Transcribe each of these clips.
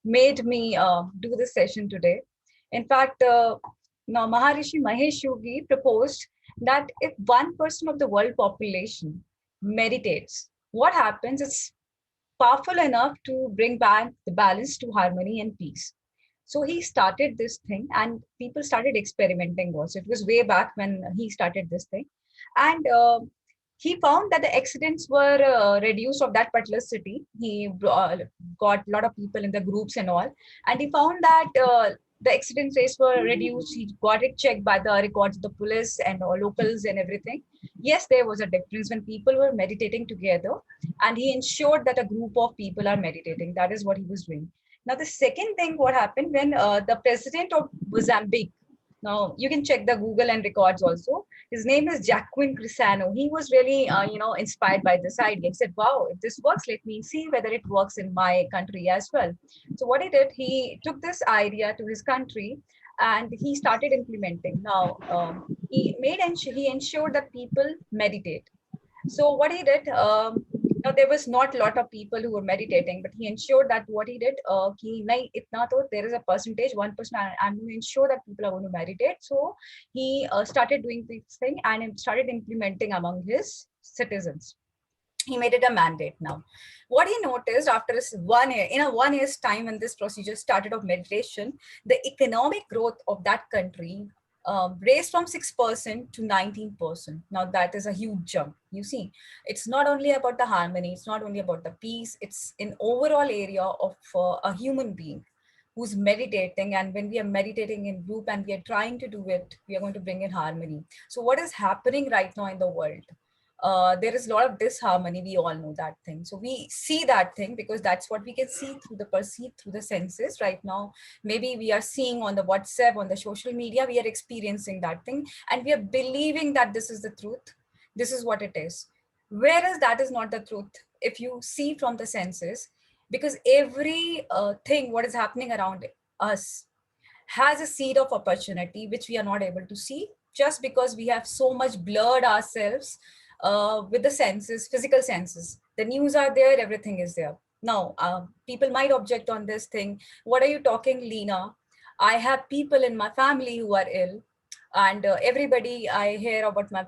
made me do this session today. In fact, now Maharishi Mahesh Yogi proposed that if 1% of the world population meditates, what happens is powerful enough to bring back the balance to harmony and peace. So he started this thing, and people started experimenting also. It was way back when he started this thing. And he found that the accidents were reduced of that particular city. He got a lot of people in the groups and all. And he found that the accident rates were reduced. He got it checked by the records of the police and locals and everything. Yes, there was a difference when people were meditating together, and he ensured that a group of people are meditating. That is what he was doing. Now, the second thing, what happened when the president of Mozambique, now you can check the Google and records also. His name is Jacquin Crisano. He was really, inspired by this idea. He said, "Wow, if this works, let me see whether it works in my country as well." So what he did, he took this idea to his country, and he started implementing. Now, he ensured that people meditate. So what he did, now there was not a lot of people who were meditating, but he ensured that what he did, कि नहीं इतना तो there is a percentage, 1%. I'm going to ensure that people are going to meditate. So he started doing this thing and started implementing among his citizens. He made it a mandate now. What he noticed after this 1 year, in a 1 year's time when this procedure started of meditation, the economic growth of that country raised from 6% to 19%. Now that is a huge jump. You see, it's not only about the harmony, it's not only about the peace, it's an overall area of a human being who's meditating. And when we are meditating in group and we are trying to do it, we are going to bring in harmony. So what is happening right now in the world? There is a lot of disharmony. We all know that thing. So we see that thing because that's what we can see through the perceive through the senses right now. Maybe we are seeing on the WhatsApp, on the social media, we are experiencing that thing and we are believing that this is the truth. This is what it is. Whereas that is not the truth. If you see from the senses, because every thing, what is happening around us has a seed of opportunity which we are not able to see just because we have so much blurred ourselves with the senses, physical senses. The news are there, everything is there. Now, people might object on this thing. What are you talking, Lena? I have people in my family who are ill, and everybody I hear about my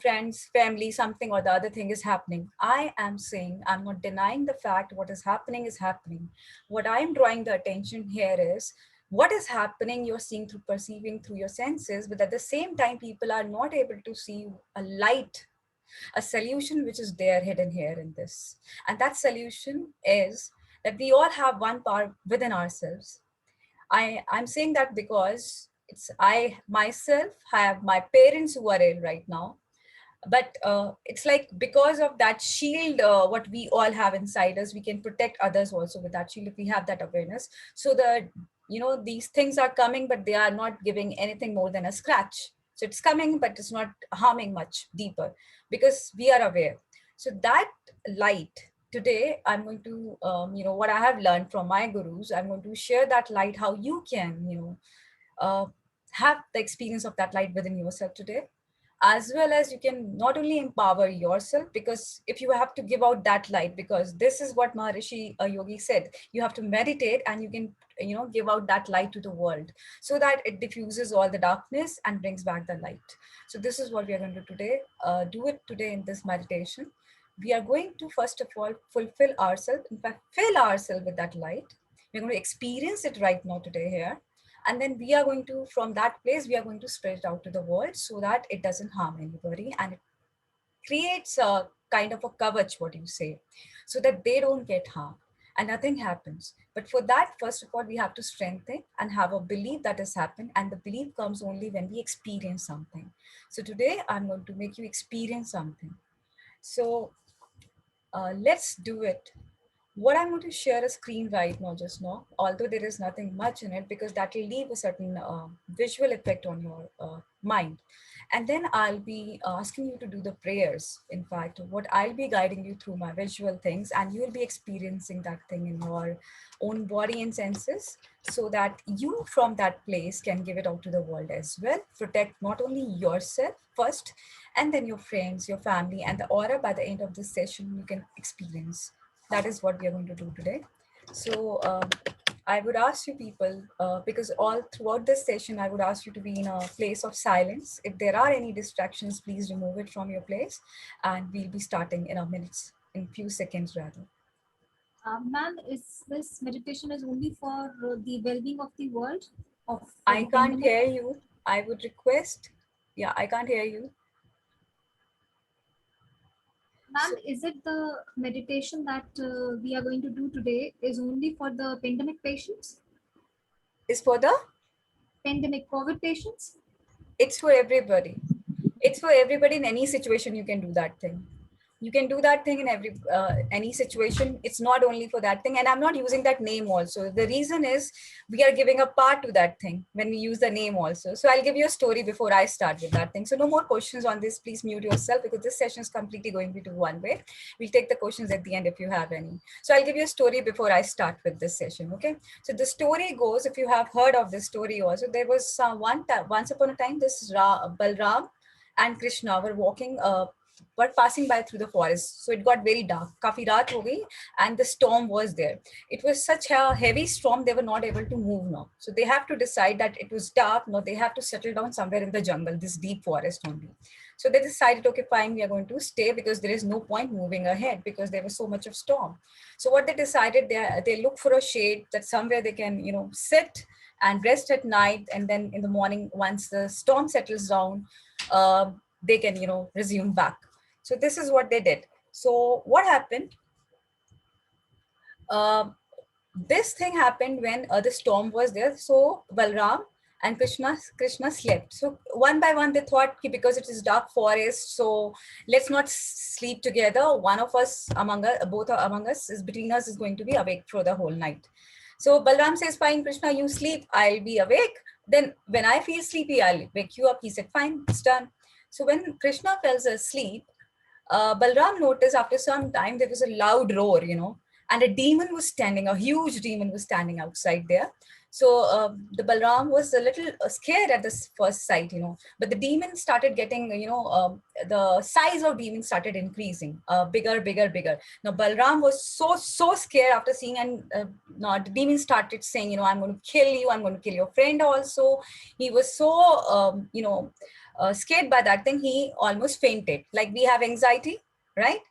friends, family, something or the other thing is happening. I am saying, I'm not denying the fact what is happening is happening. What I'm drawing the attention here is what is happening you're seeing through perceiving through your senses, but at the same time people are not able to see a light, a solution which is there hidden here in this. And that solution is that we all have one power within ourselves. I'm saying that because it's I myself have my parents who are ill right now, but it's like because of that shield what we all have inside us, we can protect others also with that shield if we have that awareness. So the these things are coming, but they are not giving anything more than a scratch. So it's coming, but it's not harming much deeper because we are aware. So that light today, I'm going to what I have learned from my gurus, I'm going to share that light, how you can uh, have the experience of that light within yourself today, as well as you can not only empower yourself, because if you have to give out that light, because this is what Maharishi Yogi said, you have to meditate and you can give out that light to the world so that it diffuses all the darkness and brings back the light. So this is what we are going to today do it today in this meditation. We are going to first of all fulfill ourselves, in fact fill ourselves with that light. We're going to experience it right now today here, and then we are going to, from that place we are going to spread it out to the world so that it doesn't harm anybody, and it creates a kind of a coverage, what you say, so that they don't get harmed and nothing happens. But for that, first of all, we have to strengthen and have a belief that has happened, and the belief comes only when we experience something. So today I'm going to make you experience something. So let's do it. What I'm going to share a screen right now, just now, although there is nothing much in it, because that will leave a certain visual effect on your mind. And then I'll be asking you to do the prayers. In fact, what I'll be guiding you through my visual things, and you will be experiencing that thing in your own body and senses, so that you from that place can give it out to the world as well. Protect not only yourself first, and then your friends, your family, and the aura by the end of this session you can experience. That is what we are going to do today. So I would ask you people, because all throughout this session, I would ask you to be in a place of silence. If there are any distractions, please remove it from your place, and we'll be starting in a minutes, in few seconds rather. Ma'am, is this meditation is only for the well-being of the world, of for I the can't pandemic? hear you. I would request, yeah, I can't hear you. Ma'am, So is it the meditation that we are going to do today is only for the pandemic patients, is for the, pandemic COVID patients? it's for everybody. It's for everybody. In any situation you can do that thing. You can do that thing in any situation. It's not only for that thing, and I'm not using that name also. The reason is we are giving a part to that thing when we use the name also. So I'll give you a story before I start with that thing. So no more questions on this. Please mute yourself, because this session is completely going to be one way. We'll take the questions at the end if you have any. So I'll give you a story before I start with this session. Okay. So the story goes, if you have heard of this story also, there was once upon a time, this Balram and Krishna were passing by through the forest. So it got very dark. Kafi raat ho gayi, and the storm was there. It was such a heavy storm, they were not able to move now. So they have to decide that it was dark. No, they have to settle down somewhere in the jungle, this deep forest only. So they decided, okay, fine, we are going to stay, because there is no point moving ahead because there was so much of storm. So what they decided, they look for a shade that somewhere they can, sit and rest at night, and then in the morning, once the storm settles down, uh, they can, resume back. So this is what they did. So what happened, uh, this thing happened when the storm was there. So Balram and Krishna slept. So one by one they thought, "Ki because it is dark forest, so let's not sleep together. One of us among us, both among us, is between us, is going to be awake for the whole night." So Balram says, "Fine, Krishna, you sleep, I'll be awake. Then when I feel sleepy, I'll wake you up." He said, "Fine, it's done." So when Krishna fell asleep, Balram noticed after some time there was a loud roar, and a demon was standing, a huge demon was standing outside there. So the Balram was a little scared at this first sight, but the demon started getting, the size of demon started increasing, bigger, bigger, bigger. Now Balram was so scared after seeing, and now the demon started saying, "I'm going to kill you. I'm going to kill your friend also." He was so, scared by that thing, he almost fainted. Like we have anxiety, right?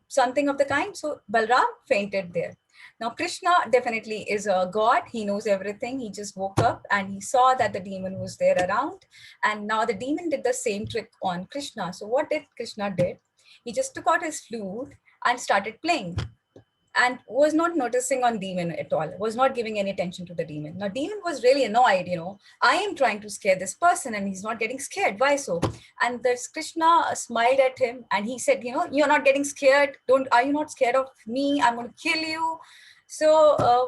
Something of the kind. So Balram fainted there. Now Krishna definitely is a god. He knows everything. He just woke up and he saw that the demon was there around. And now the demon did the same trick on Krishna. So what did Krishna did? He just took out his flute and started playing, and was not noticing on demon at all, was not giving any attention to the demon. Now demon was really annoyed, I am trying to scare this person and he's not getting scared, why so? And this Krishna smiled at him and he said, "You're not getting scared, don't are you not scared of me? I'm going to kill you." So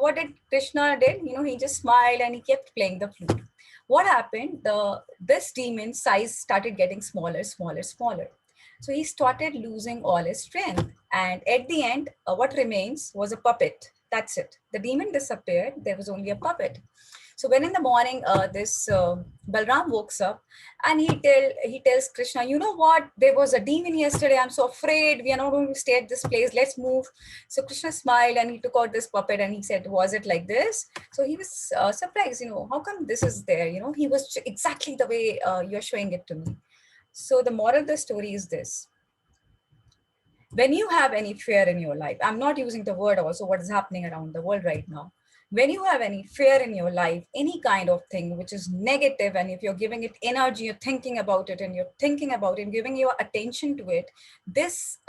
what did Krishna did, he just smiled and he kept playing the flute. What happened, the this demon size started getting smaller, smaller, smaller. So he started losing all his strength. And at the end, what remains was a puppet. That's it. The demon disappeared. There was only a puppet. So when in the morning, this Balram wakes up and he tells Krishna, "You know what? There was a demon yesterday. I'm so afraid. We are not going to stay at this place. Let's move." So Krishna smiled and he took out this puppet and he said, "Was it like this?" So he was surprised. How come this is there? He was exactly the way you're showing it to me. So the moral of the story is this: when you have any fear in your life, I'm not using the word also what is happening around the world right now. When you have any fear in your life, any kind of thing which is negative, and if you're giving it energy, you're thinking about it and you're thinking about it and giving your attention to it, this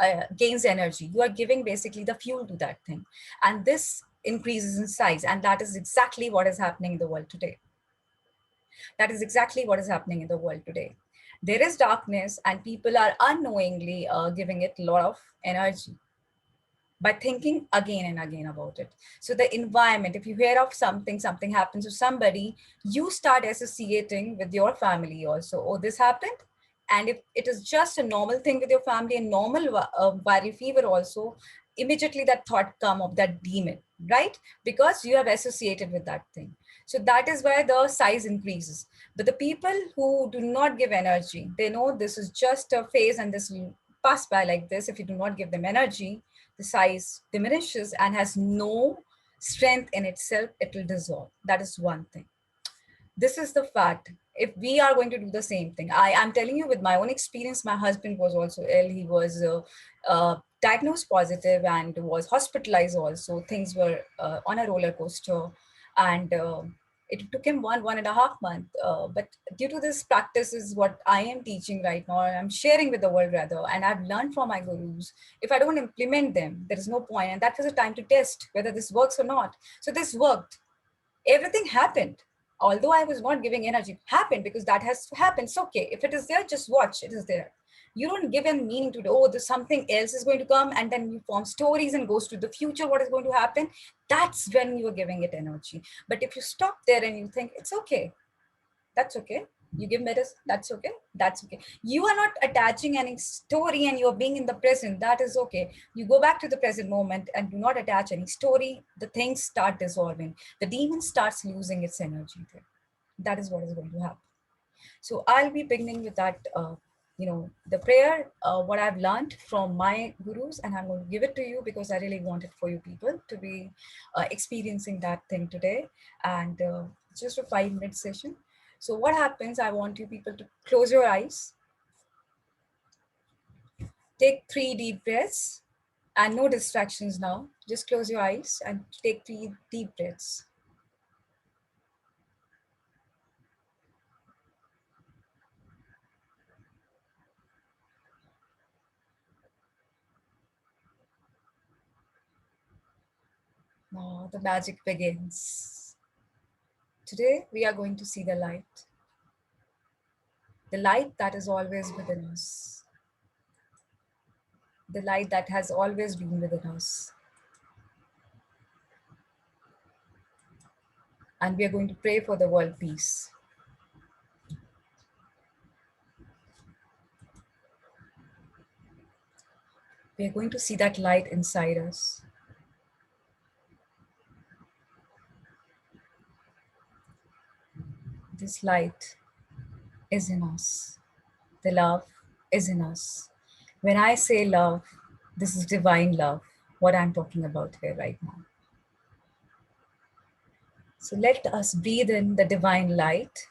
gains energy. You are giving basically the fuel to that thing. And this increases in size. And that is exactly what is happening in the world today. That is exactly what is happening in the world today. There is darkness, and people are unknowingly giving it a lot of energy by thinking again and again about it. So the environment, if you hear of something happens to somebody, you start associating with your family also. Oh, this happened. And if it is just a normal thing with your family and normal viral fever also, immediately that thought come of that demon, right? Because you have associated with that thing. So that is why the size increases. But the people who do not give energy, they know this is just a phase and this will pass by like this. If you do not give them energy, the size diminishes and has no strength in itself, it will dissolve. That is one thing. This is the fact. If we are going to do the same thing, I'm telling you with my own experience, my husband was also ill. He was diagnosed positive and was hospitalized also. Things were on a roller coaster. And it took him 1.5 month. But due to this practice is what I am teaching right now, I'm sharing with the world rather, and I've learned from my gurus. If I don't implement them, there is no point. And that was a time to test whether this works or not. So this worked. Everything happened. Although I was not giving energy, it happened because that has to happen. It's okay. If it is there, just watch. It is there. You don't give a meaning to it. Oh, there's something else is going to come, and then you form stories and goes to the future. What is going to happen? That's when you are giving it energy. But if you stop there and you think it's okay, that's okay. You give medicine, that's okay. That's okay. You are not attaching any story and you're being in the present. That is okay. You go back to the present moment and do not attach any story. The things start dissolving. The demon starts losing its energy there. That is what is going to happen. So I'll be beginning with that, the prayer, what I've learned from my gurus, and I'm going to give it to you because I really want it for you people to be experiencing that thing today. And it's just a 5 minute session. So what happens, I want you people to close your eyes, take 3 deep breaths, and no distractions now. Just close your eyes and take 3 deep breaths. Now the magic begins. Today we are going to see the light that is always within us, the light that has always been within us. And we are going to pray for the world peace. We are going to see that light inside us. This light is in us. The love is in us. When I say love, this is divine love, what I'm talking about here right now. So let us breathe in the divine light.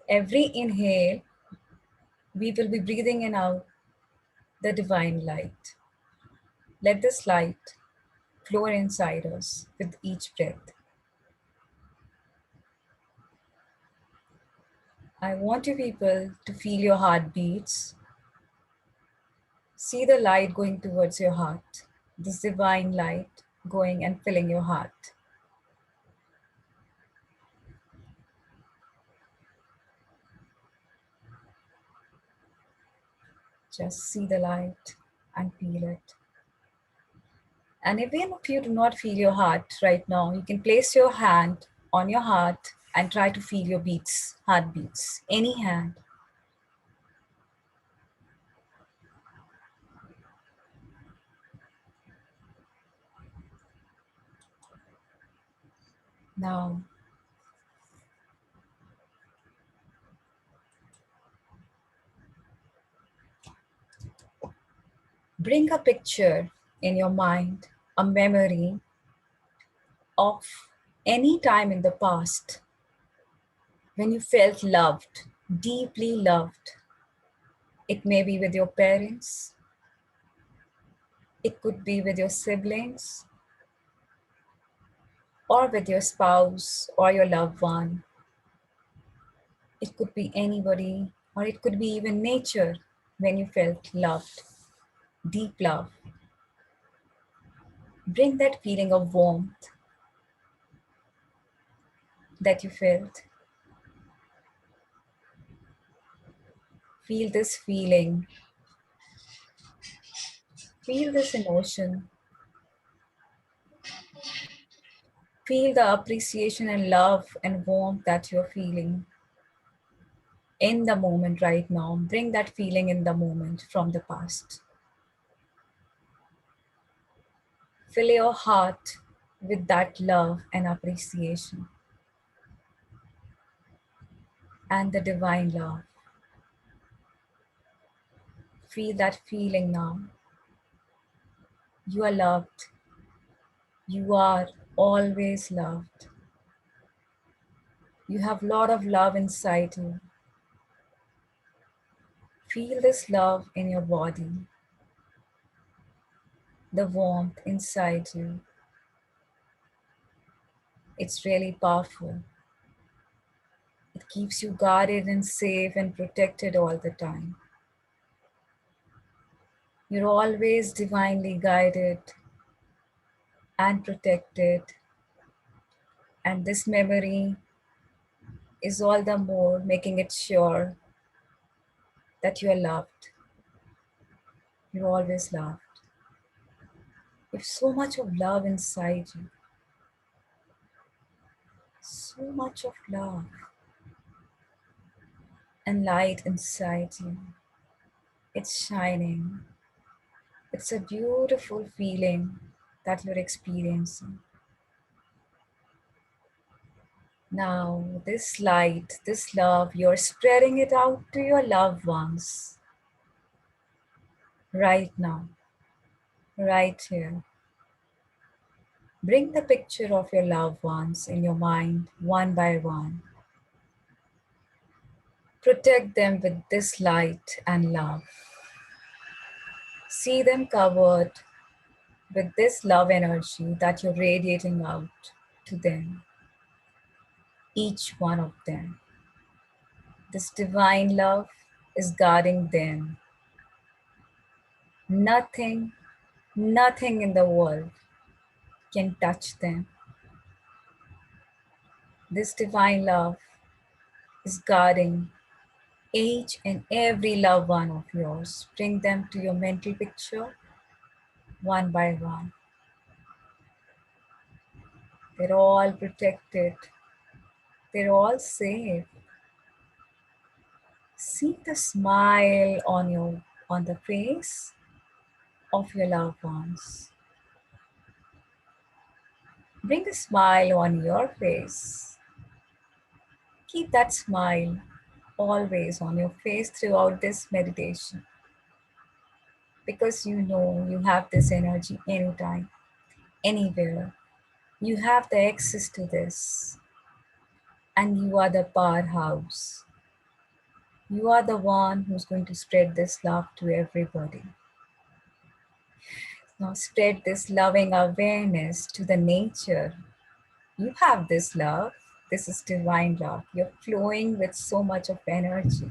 Every inhale, we will be breathing in out the divine light. Let this light flow inside us with each breath. I want you people to feel your heartbeats. See the light going towards your heart, this divine light going and filling your heart. Just see the light and feel it. And even if you do not feel your heart right now, you can place your hand on your heart and try to feel your beats, heartbeats, any hand. Now, bring a picture in your mind, a memory of any time in the past when you felt loved, deeply loved. It may be with your parents, it could be with your siblings, or with your spouse or your loved one. It could be anybody, or it could be even nature when you felt loved, deep love. Bring that feeling of warmth that you felt. Feel this feeling, feel this emotion, feel the appreciation and love and warmth that you're feeling in the moment right now. Bring that feeling in the moment from the past. Fill your heart with that love and appreciation and the divine love. Feel that feeling now. You are loved. You are always loved. You have a lot of love inside you. Feel this love in your body, the warmth inside you. It's really powerful. It keeps you guarded and safe and protected all the time. You're always divinely guided and protected. And this memory is all the more making it sure that you are loved. You're always loved. You have so much of love inside you. So much of love and light inside you. It's shining. It's a beautiful feeling that you're experiencing. Now, this light, this love, you're spreading it out to your loved ones right now, right here. Bring the picture of your loved ones in your mind one by one. Protect them with this light and love. See them covered with this love energy that you're radiating out to them, each one of them. This divine love is guarding them. Nothing, nothing in the world can touch them. This divine love is guarding each and every loved one of yours. Bring them to your mental picture one by one. They're all protected. They're all safe. See the smile on the face of your loved ones. Bring a smile on your face. Keep that smile always on your face throughout this meditation, because you know you have this energy anytime, anywhere. You have the access to this, and you are the powerhouse. You are the one who's going to spread this love to everybody. Now spread this loving awareness to the nature. You have this love. This is divine love. You're flowing with so much of energy.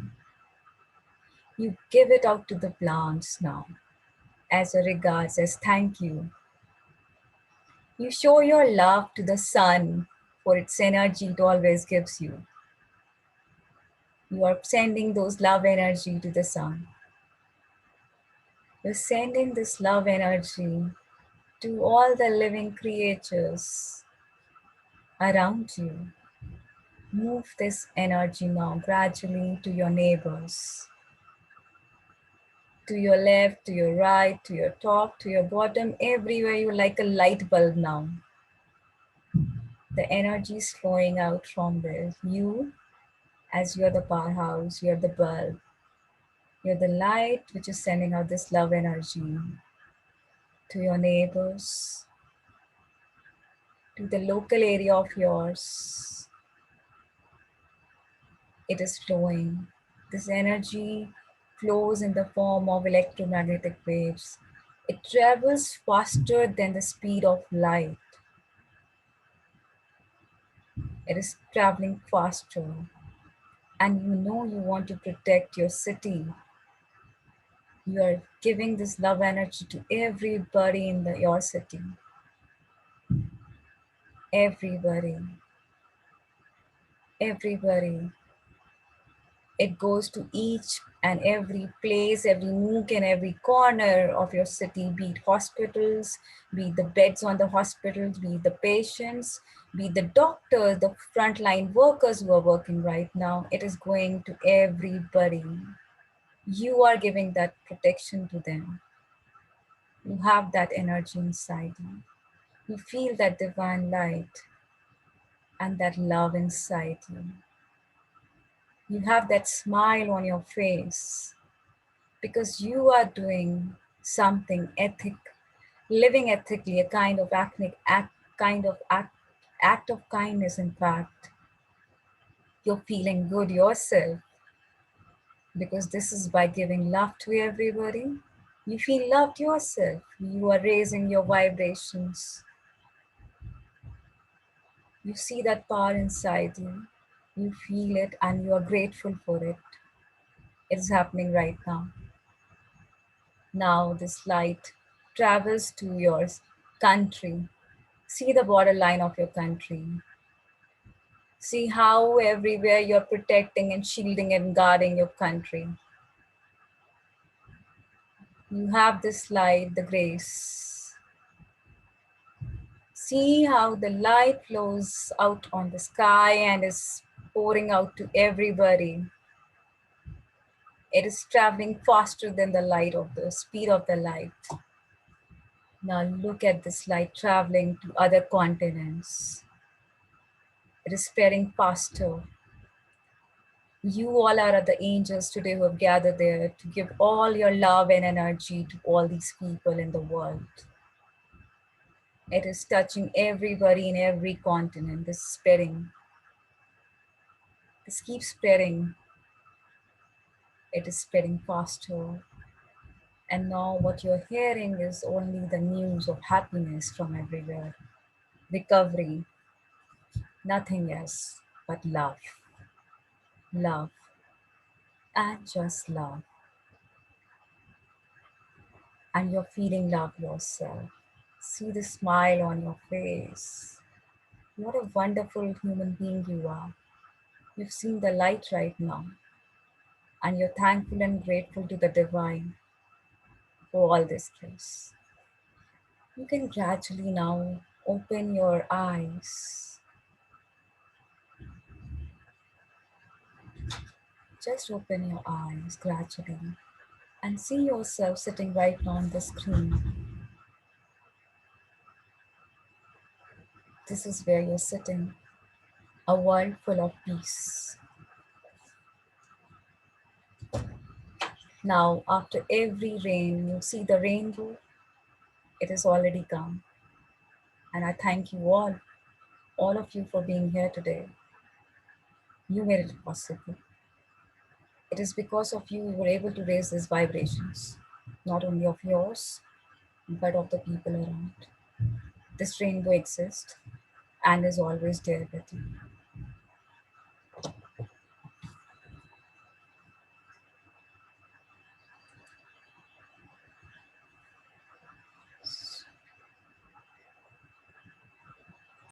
You give it out to the plants now as a regards, as thank you. You show your love to the sun for its energy it always gives you. You are sending those love energy to the sun. You're sending this love energy to all the living creatures around you. Move this energy now gradually to your neighbors, to your left, to your right, to your top, to your bottom, everywhere. You're like a light bulb now. The energy is flowing out from there. You, as you're the powerhouse, you're the bulb, you're the light which is sending out this love energy to your neighbors, to the local area of yours. It is flowing. This energy flows in the form of electromagnetic waves. It travels faster than the speed of light. It is traveling faster. And you know you want to protect your city. You are giving this love energy to everybody in your city. Everybody. Everybody. It goes to each and every place, every nook and every corner of your city, be it hospitals, be it the beds on the hospitals, be it the patients, be it the doctors, the frontline workers who are working right now. It is going to everybody. You are giving that protection to them. You have that energy inside you. You feel that divine light and that love inside you. You have that smile on your face because you are doing something ethic living ethically, a kind of act of kindness. In fact, you're feeling good yourself because this is by giving love to everybody. You feel loved yourself. You are raising your vibrations. You see that power inside you. You feel it and you are grateful for it. It is happening right now. Now this light travels to your country. See the borderline of your country. See how everywhere you're protecting and shielding and guarding your country. You have this light, the grace. See how the light flows out on the sky and is pouring out to everybody. It is traveling faster than the light of the speed of the light. Now look at this light traveling to other continents. It is spreading faster. You all are the angels today who have gathered there to give all your love and energy to all these people in the world. It is touching everybody in every continent. This is spreading. This keeps spreading. It is spreading faster. And now what you're hearing is only the news of happiness from everywhere. Recovery, nothing else but love. Love and just love. And you're feeling love yourself. See the smile on your face. What a wonderful human being you are. You've seen the light right now. And you're thankful and grateful to the divine for all this grace. You can gradually now open your eyes. Just open your eyes gradually and see yourself sitting right now on the screen. This is where you're sitting, a world full of peace. Now, after every rain, you see the rainbow. It has already come. And I thank you all of you for being here today. You made it possible. It is because of you we were able to raise these vibrations, not only of yours, but of the people around. This rainbow exists and is always there with you.